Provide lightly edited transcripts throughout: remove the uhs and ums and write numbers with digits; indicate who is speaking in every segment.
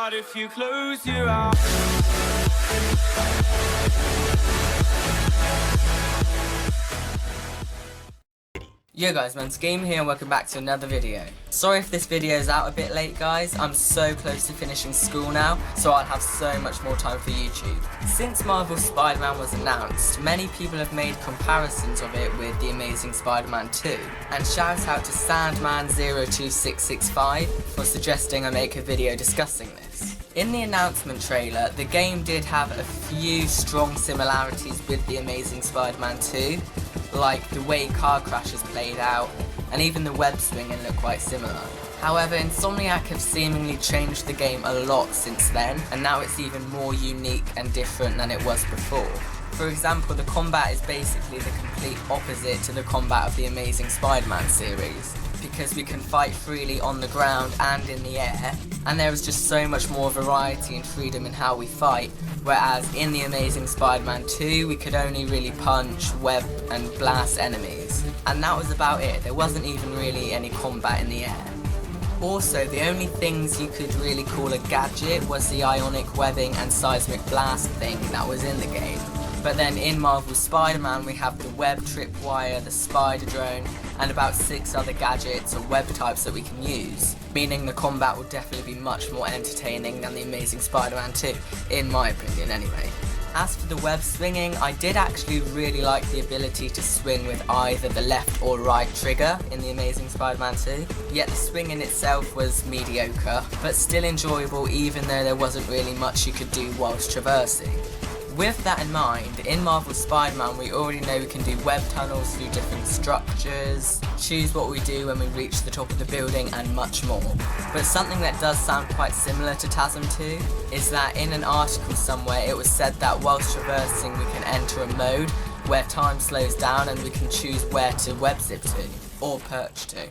Speaker 1: out if you close your eyes.
Speaker 2: Yo guys, man's Game here and welcome back to another video. Sorry if this video is out a bit late guys, I'm so close to finishing school now, so I'll have so much more time for YouTube. Since Marvel's Spider-Man was announced, many people have made comparisons of it with The Amazing Spider-Man 2, and shout out to Sandman02665 for suggesting I make a video discussing this. In the announcement trailer, the game did have a few strong similarities with The Amazing Spider-Man 2, like the way car crashes played out, and even the web swinging looked quite similar. However, Insomniac have seemingly changed the game a lot since then, and now it's even more unique and different than it was before. For example, the combat is basically the complete opposite to the combat of the Amazing Spider-Man series, because we can fight freely on the ground and in the air, and there is just so much more variety and freedom in how we fight, whereas in The Amazing Spider-Man 2 we could only really punch, web and blast enemies, and that was about it. There wasn't even really any combat in the air. Also, the only things you could really call a gadget was the ionic webbing and seismic blast thing that was in the game. But then in Marvel's Spider-Man we have the web tripwire, the spider drone, and about 6 other gadgets or web types that we can use, meaning the combat will definitely be much more entertaining than The Amazing Spider-Man 2, in my opinion anyway. As for the web swinging, I did actually really like the ability to swing with either the left or right trigger in The Amazing Spider-Man 2, yet the swing in itself was mediocre, but still enjoyable even though there wasn't really much you could do whilst traversing. With that in mind, in Marvel's Spider-Man we already know we can do web tunnels through different structures, choose what we do when we reach the top of the building, and much more. But something that does sound quite similar to TASM 2 is that in an article somewhere it was said that whilst traversing we can enter a mode where time slows down and we can choose where to web zip to, or perch to.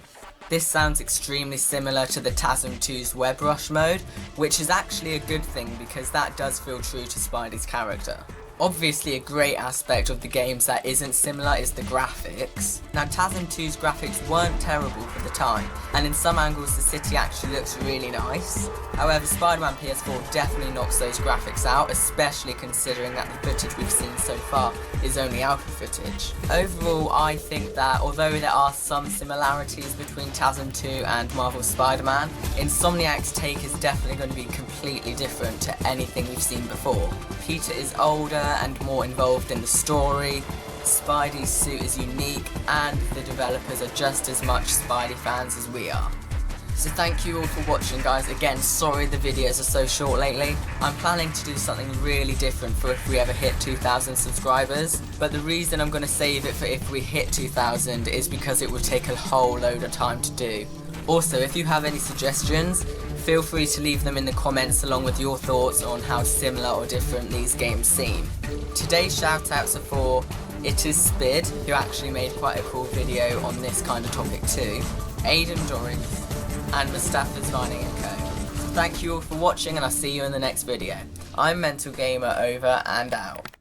Speaker 2: This sounds extremely similar to the TASM 2's Web Rush mode, which is actually a good thing because that does feel true to Spidey's character. Obviously a great aspect of the games that isn't similar is the graphics. Now TASM 2's graphics weren't terrible for the time, and in some angles the city actually looks really nice. However, Spider-Man PS4 definitely knocks those graphics out, especially considering that the footage we've seen so far is only alpha footage. Overall, I think that although there are some similarities between TASM 2 and Marvel's Spider-Man, Insomniac's take is definitely going to be completely different to anything we've seen before. Peter is older and more involved in the story, Spidey's suit is unique, and the developers are just as much Spidey fans as we are. So thank you all for watching guys. Again, sorry the videos are so short lately. I'm planning to do something really different for if we ever hit 2,000 subscribers, but the reason I'm going to save it for if we hit 2,000 is because it will take a whole load of time to do. Also, if you have any suggestions, feel free to leave them in the comments along with your thoughts on how similar or different these games seem. Today's shoutouts are for It Is Spid, who actually made quite a cool video on this kind of topic too, Aidan Dorrance, and Mustafa's Vining & Co. So thank you all for watching and I'll see you in the next video. I'm Mental Gamer, over and out.